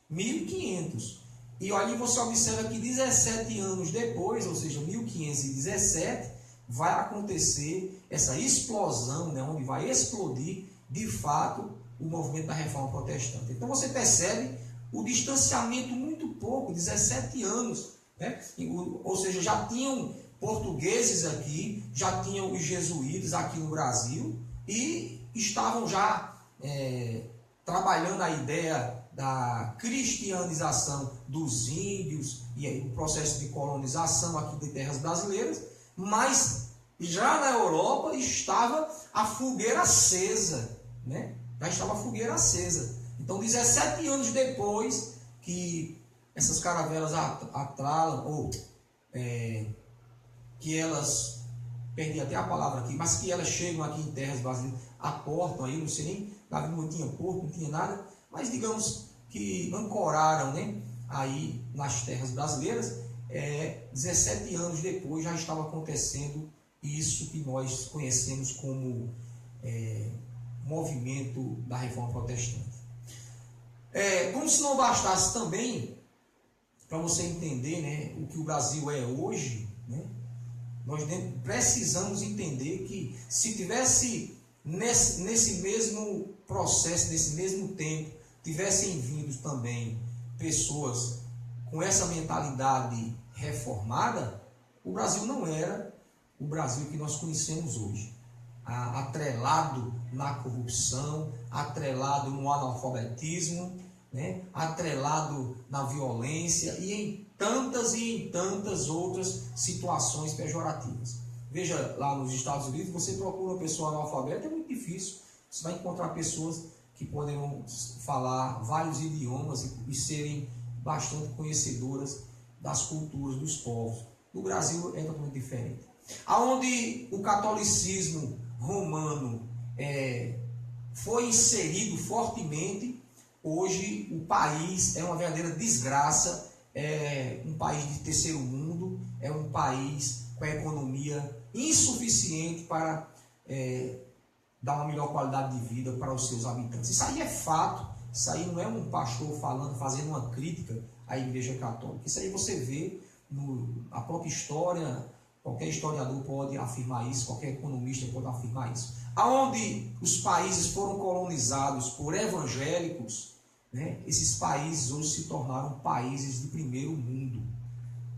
1500. E ali você observa que 17 anos depois, ou seja, 1517, vai acontecer essa explosão, né, onde vai explodir, de fato, o movimento da Reforma Protestante. Então você percebe o distanciamento muito pouco, 17 anos. Né? Ou seja, já tinham portugueses aqui, já tinham os jesuítas aqui no Brasil e estavam já trabalhando a ideia da cristianização dos índios e aí, o processo de colonização aqui de terras brasileiras, mas já na Europa estava a fogueira acesa, né? Já estava a fogueira acesa. Então, 17 anos depois que essas caravelas atralam, ou que elas, perdi até a palavra aqui, mas que elas chegam aqui em terras brasileiras, aportam aí, não sei nem, não tinha porto, não tinha nada, mas digamos que ancoraram, né, aí nas terras brasileiras, 17 anos depois já estava acontecendo isso que nós conhecemos como movimento da Reforma Protestante. Como se não bastasse também, para você entender, né, o que o Brasil é hoje, né, nós precisamos entender que se tivesse nesse mesmo processo, nesse mesmo tempo, tivessem vindo também pessoas com essa mentalidade reformada, o Brasil não era o Brasil que nós conhecemos hoje. Atrelado na corrupção, atrelado no analfabetismo, né? Atrelado na violência e em tantas outras situações pejorativas. Veja, lá nos Estados Unidos, você procura uma pessoa analfabeta, é muito difícil. Você vai encontrar pessoas que poderão falar vários idiomas e serem bastante conhecedoras das culturas dos povos. No Brasil é totalmente diferente. Aonde o catolicismo romano foi inserido fortemente, hoje o país é uma verdadeira desgraça, é um país de terceiro mundo, é um país com a economia insuficiente para dar uma melhor qualidade de vida para os seus habitantes. Isso aí é fato, isso aí não é um pastor falando, fazendo uma crítica à Igreja Católica. Isso aí você vê na própria história, qualquer historiador pode afirmar isso, qualquer economista pode afirmar isso. Aonde os países foram colonizados por evangélicos, né, esses países hoje se tornaram países de primeiro mundo.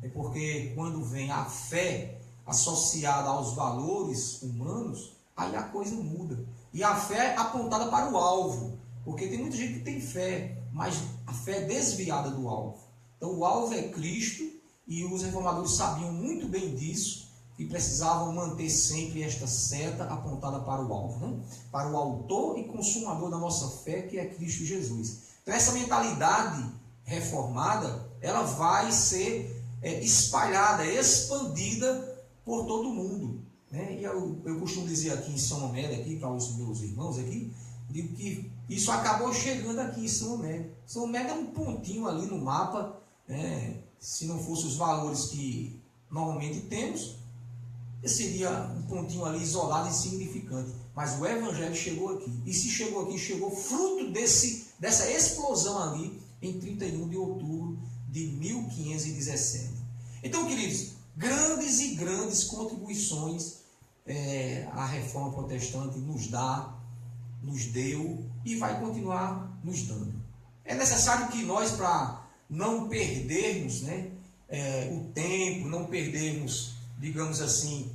É porque quando vem a fé associada aos valores humanos, aí a coisa muda. E a fé apontada para o alvo. Porque tem muita gente que tem fé, mas a fé é desviada do alvo. Então o alvo é Cristo, e os reformadores sabiam muito bem disso, e precisavam manter sempre esta seta apontada para o alvo, né? Para o autor e consumador da nossa fé, que é Cristo Jesus. Então essa mentalidade reformada, ela vai ser espalhada, expandida por todo mundo, né? E eu costumo dizer aqui em São Amélia, aqui para os meus irmãos aqui, digo que isso acabou chegando aqui em São Amélia. São Amélia é um pontinho ali no mapa, né? Se não fossem os valores que normalmente temos, seria um pontinho ali isolado e insignificante. Mas o Evangelho chegou aqui. E se chegou aqui, chegou fruto dessa explosão ali em 31 de outubro de 1517. Então, queridos, grandes contribuições a Reforma Protestante nos deu e vai continuar nos dando. É necessário que nós, para não perdermos, né, o tempo, não perdermos, digamos assim,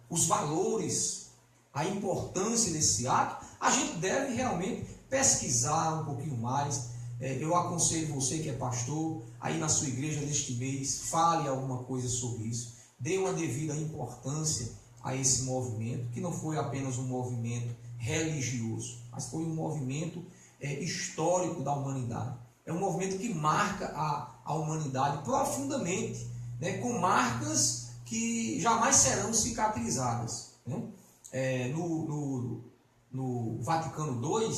os valores, a importância desse ato, a gente deve realmente pesquisar um pouquinho mais. Eu aconselho você que é pastor, aí na sua igreja neste mês, fale alguma coisa sobre isso, dê uma devida importância a esse movimento, que não foi apenas um movimento religioso, mas foi um movimento histórico da humanidade. É um movimento que marca a humanidade profundamente, né, com marcas que jamais serão cicatrizadas, né? No Vaticano II,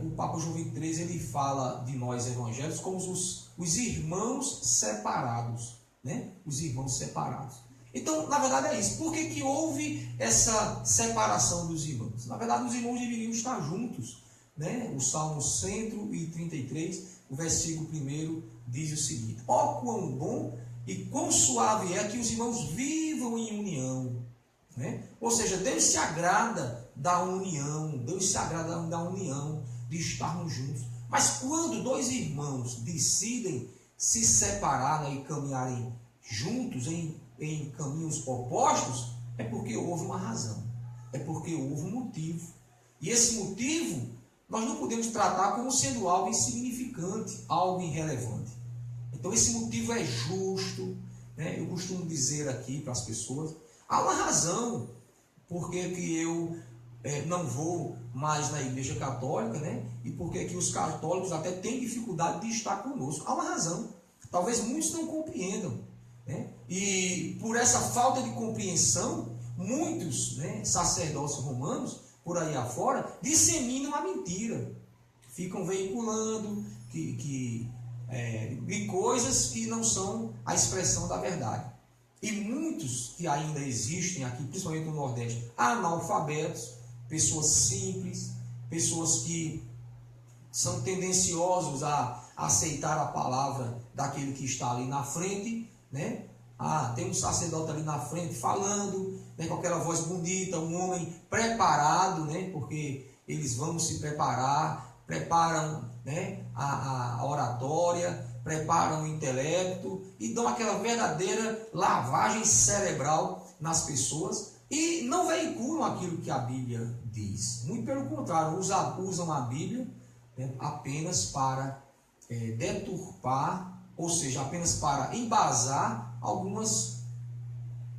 o Papa João XXIII ele fala de nós evangélicos como os irmãos separados, né? Os irmãos separados. Então, na verdade é isso. Por que houve essa separação dos irmãos? Na verdade, os irmãos deveriam estar juntos, né? O Salmo 133, o versículo 1 diz o seguinte: ó quão bom e quão suave é que os irmãos vivam em união, né? Ou seja, Deus se agrada da união, Deus se agrada da união, de estarmos juntos. Mas quando dois irmãos decidem se separar, né, e caminharem juntos em caminhos opostos, é porque houve uma razão, é porque houve um motivo. E esse motivo nós não podemos tratar como sendo algo insignificante, algo irrelevante. Então esse motivo é justo, né? Eu costumo dizer aqui para as pessoas, há uma razão por que eu não vou mais na Igreja Católica, né? E por que os católicos até têm dificuldade de estar conosco. Há uma razão. Talvez muitos não compreendam, né? E por essa falta de compreensão, muitos, né, sacerdotes romanos, por aí afora, disseminam a mentira. Ficam veiculando de coisas que não são a expressão da verdade. E muitos que ainda existem aqui, principalmente no Nordeste, analfabetos, pessoas simples, pessoas que são tendenciosos a aceitar a palavra daquele que está ali na frente, né? Tem um sacerdote ali na frente falando, né, com aquela voz bonita, um homem preparado, né? Porque eles vão se preparam, né, a oratória, preparam o intelecto e dão aquela verdadeira lavagem cerebral nas pessoas e não veiculam aquilo que a Bíblia diz. Muito pelo contrário, usam a Bíblia, né, apenas para deturpar, ou seja, apenas para embasar algumas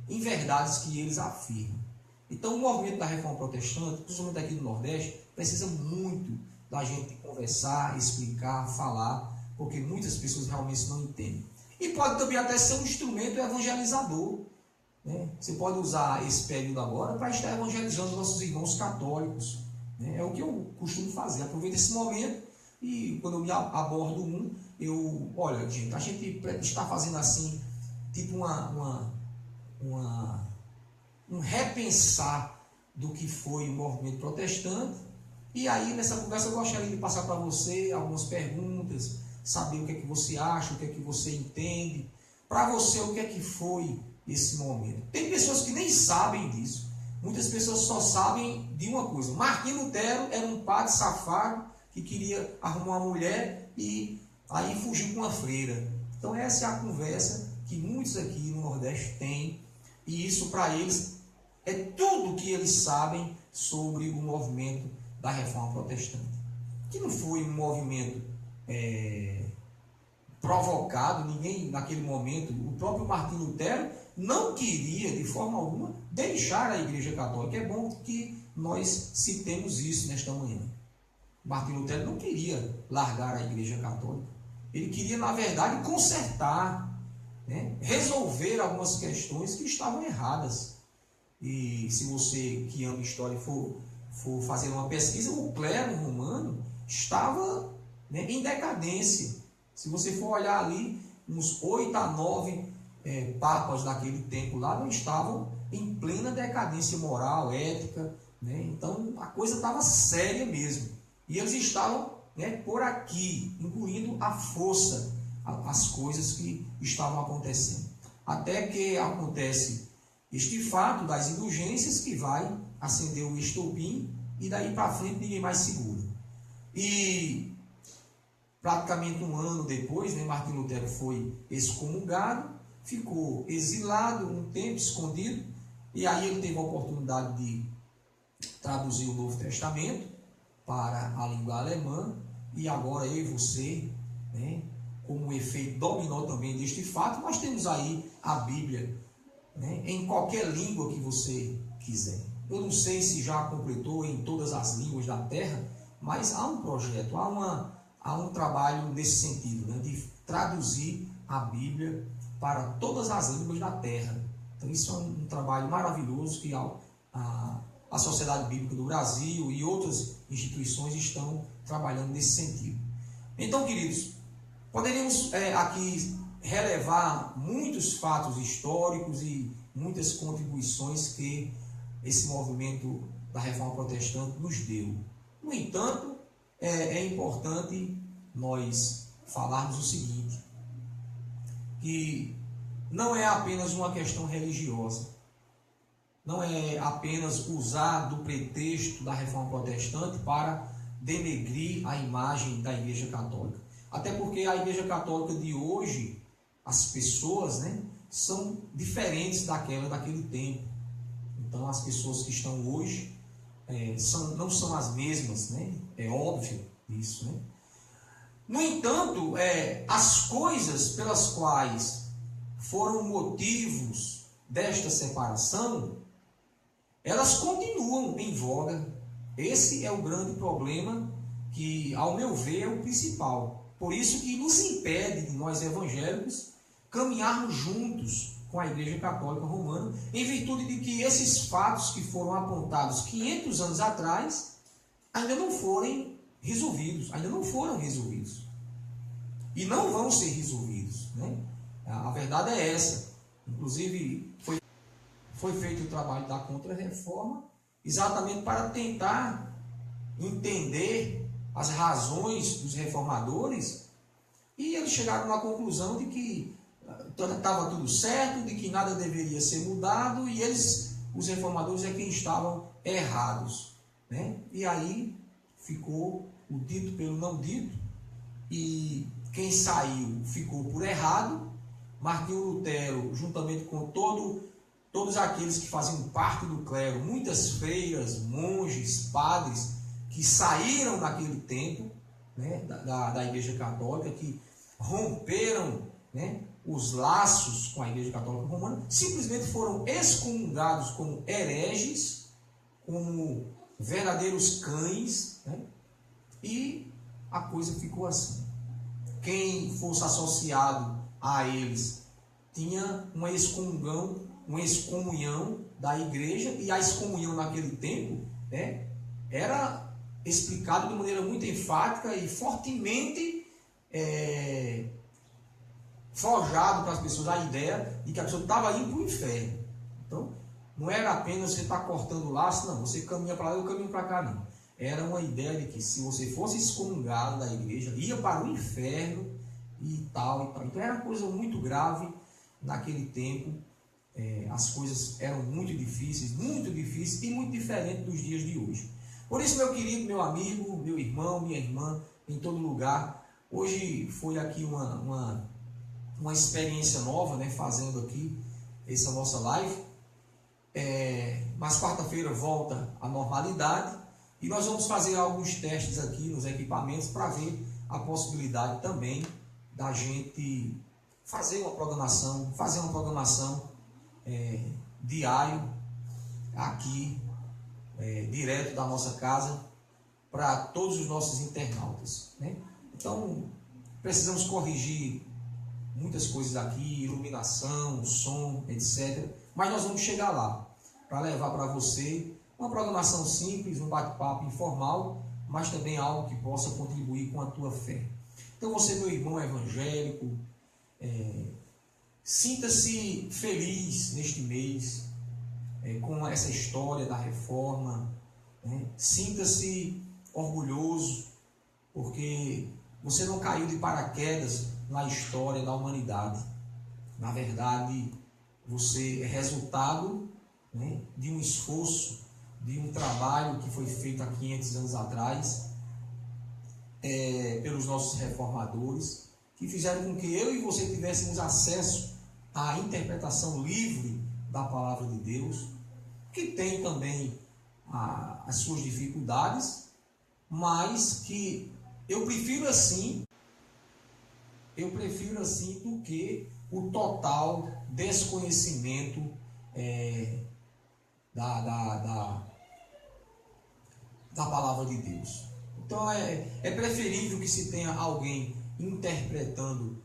inverdades que eles afirmam. Então, o movimento da Reforma Protestante, principalmente aqui no Nordeste, precisa muito da gente conversar, explicar, falar, porque muitas pessoas realmente não entendem. E pode também até ser um instrumento evangelizador, né? Você pode usar esse período agora para estar evangelizando nossos irmãos católicos, né? É o que eu costumo fazer. Aproveito esse momento e quando eu me abordo olha, gente, a gente está fazendo assim, tipo um repensar do que foi o movimento protestante. E aí, nessa conversa, eu gostaria de passar para você algumas perguntas, saber o que é que você acha, o que é que você entende, para você o que é que foi esse momento. Tem pessoas que nem sabem disso. Muitas pessoas só sabem de uma coisa: Martinho Lutero era um padre safado que queria arrumar uma mulher e aí fugiu com uma freira. Então essa é a conversa que muitos aqui no Nordeste têm, e isso para eles é tudo que eles sabem sobre o movimento da Reforma Protestante, que não foi um movimento provocado. Ninguém naquele momento, o próprio Martinho Lutero não queria de forma alguma deixar a Igreja Católica. É bom que nós citemos isso nesta manhã. Martinho Lutero não queria largar a Igreja Católica. Ele queria, na verdade, consertar, né, resolver algumas questões que estavam erradas. E se você que ama história for fazer uma pesquisa, o clero romano estava, né, em decadência. Se você for olhar ali, uns 8 a 9 papas daquele tempo lá não estavam em plena decadência moral, ética, né? Então a coisa estava séria mesmo. E eles estavam, né, por aqui, incluindo a força, as coisas que estavam acontecendo. Até que acontece este fato das indulgências, que vai acender o estopim, e daí para frente ninguém mais segura. E praticamente um ano depois, né, Martinho Lutero foi excomungado, ficou exilado um tempo, escondido, e aí ele teve a oportunidade de traduzir o Novo Testamento para a língua alemã, e agora eu e você, né, como um efeito dominó também deste fato, nós temos aí a Bíblia, né, em qualquer língua que você quiser. Eu não sei se já completou em todas as línguas da terra, mas há um projeto, há um trabalho nesse sentido, né, de traduzir a Bíblia para todas as línguas da terra. Então isso é um trabalho maravilhoso que a Sociedade Bíblica do Brasil e outras instituições estão trabalhando nesse sentido. Então, queridos, poderíamos aqui relevar muitos fatos históricos e muitas contribuições que esse movimento da Reforma Protestante nos deu. No entanto, é importante nós falarmos o seguinte, que não é apenas uma questão religiosa, não é apenas usar do pretexto da Reforma Protestante para denegrir a imagem da Igreja Católica. Até porque a Igreja Católica de hoje, as pessoas, né, são diferentes daquele tempo. Então, as pessoas que estão hoje não são as mesmas, né? É óbvio isso, né? No entanto, as coisas pelas quais foram motivos desta separação, elas continuam em voga. Esse é o grande problema que, ao meu ver, é o principal. Por isso que nos impede, de nós evangélicos, caminharmos juntos com a Igreja Católica Romana, em virtude de que esses fatos que foram apontados 500 anos atrás ainda não foram resolvidos. E não vão ser resolvidos, né? A verdade é essa. Inclusive, foi feito o trabalho da Contra-Reforma exatamente para tentar entender as razões dos reformadores, e eles chegaram na conclusão de que estava tudo certo, de que nada deveria ser mudado, e os reformadores, quem estavam errados, né? E aí ficou o dito pelo não dito, e quem saiu ficou por errado. Martinho Lutero, juntamente com todos aqueles que faziam parte do clero, muitas freiras, monges, padres, que saíram naquele tempo, né, da Igreja Católica, que romperam, né, os laços com a Igreja Católica Romana, simplesmente foram excomungados como hereges, como verdadeiros cães, né, e a coisa ficou assim. Quem fosse associado a eles tinha uma excomunhão da igreja, e a excomunhão naquele tempo, né, era explicado de maneira muito enfática e fortemente forjado para as pessoas a ideia de que a pessoa estava indo para o inferno. Então, não era apenas você estar cortando o laço, não, você caminha para lá, eu caminho para cá, não. Era uma ideia de que se você fosse excomungado da igreja, ia para o inferno e tal, e tal. Então era uma coisa muito grave naquele tempo. As coisas eram muito difíceis e muito diferentes dos dias de hoje. Por isso, meu querido, meu amigo, meu irmão, minha irmã, em todo lugar, hoje foi aqui uma experiência nova, né, fazendo aqui essa nossa live. Mas quarta-feira volta à normalidade e nós vamos fazer alguns testes aqui nos equipamentos para ver a possibilidade também da gente fazer uma programação diário aqui, direto da nossa casa, para todos os nossos internautas, né? Então, precisamos corrigir muitas coisas aqui, iluminação, som, etc. Mas nós vamos chegar lá, para levar para você uma programação simples, um bate-papo informal, mas também algo que possa contribuir com a tua fé. Então, você, meu irmão evangélico, sinta-se feliz neste mês, com essa história da reforma, né? Sinta-se orgulhoso, porque você não caiu de paraquedas na história da humanidade. Na verdade, você é resultado, né, de um esforço, de um trabalho que foi feito há 500 anos atrás, pelos nossos reformadores, que fizeram com que eu e você tivéssemos acesso à interpretação livre da palavra de Deus, que tem também as suas dificuldades, mas que eu prefiro assim do que o total desconhecimento da palavra de Deus. Então é preferível que se tenha alguém interpretando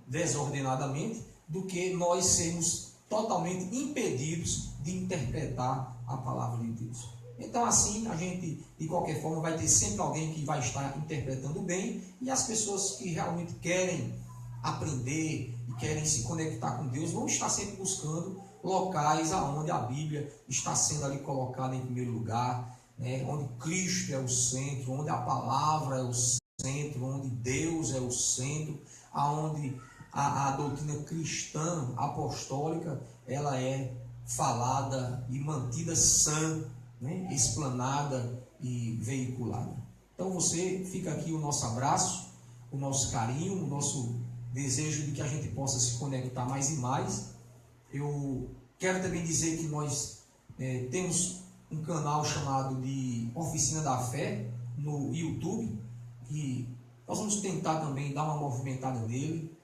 desordenadamente do que nós sermos totalmente impedidos de interpretar a palavra de Deus. Então assim, a gente, de qualquer forma, vai ter sempre alguém que vai estar interpretando bem, e as pessoas que realmente querem aprender e querem se conectar com Deus vão estar sempre buscando locais aonde a Bíblia está sendo ali colocada em primeiro lugar, né? Onde Cristo é o centro, onde a palavra é o centro, onde Deus é o centro, aonde a doutrina cristã apostólica ela é falada e mantida sã, né? Explanada e veiculada. Então você, fica aqui o nosso abraço, o nosso carinho, o nosso desejo de que a gente possa se conectar mais e mais. Eu quero também dizer que nós temos um canal chamado de Oficina da Fé no YouTube, e nós vamos tentar também dar uma movimentada nele,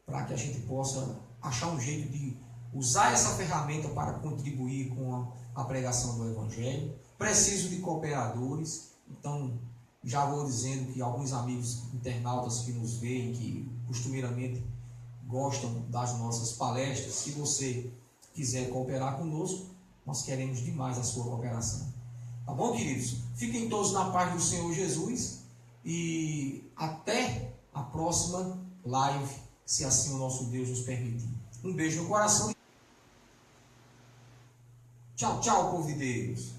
para que a gente possa achar um jeito de usar essa ferramenta para contribuir com a pregação do Evangelho. Preciso de cooperadores, então já vou dizendo que alguns amigos internautas que nos veem, que costumeiramente gostam das nossas palestras, se você quiser cooperar conosco, nós queremos demais a sua cooperação. Tá bom, queridos? Fiquem todos na paz do Senhor Jesus e até a próxima live, se assim o nosso Deus nos permitir. Um beijo no coração. Tchau, tchau, povo de Deus.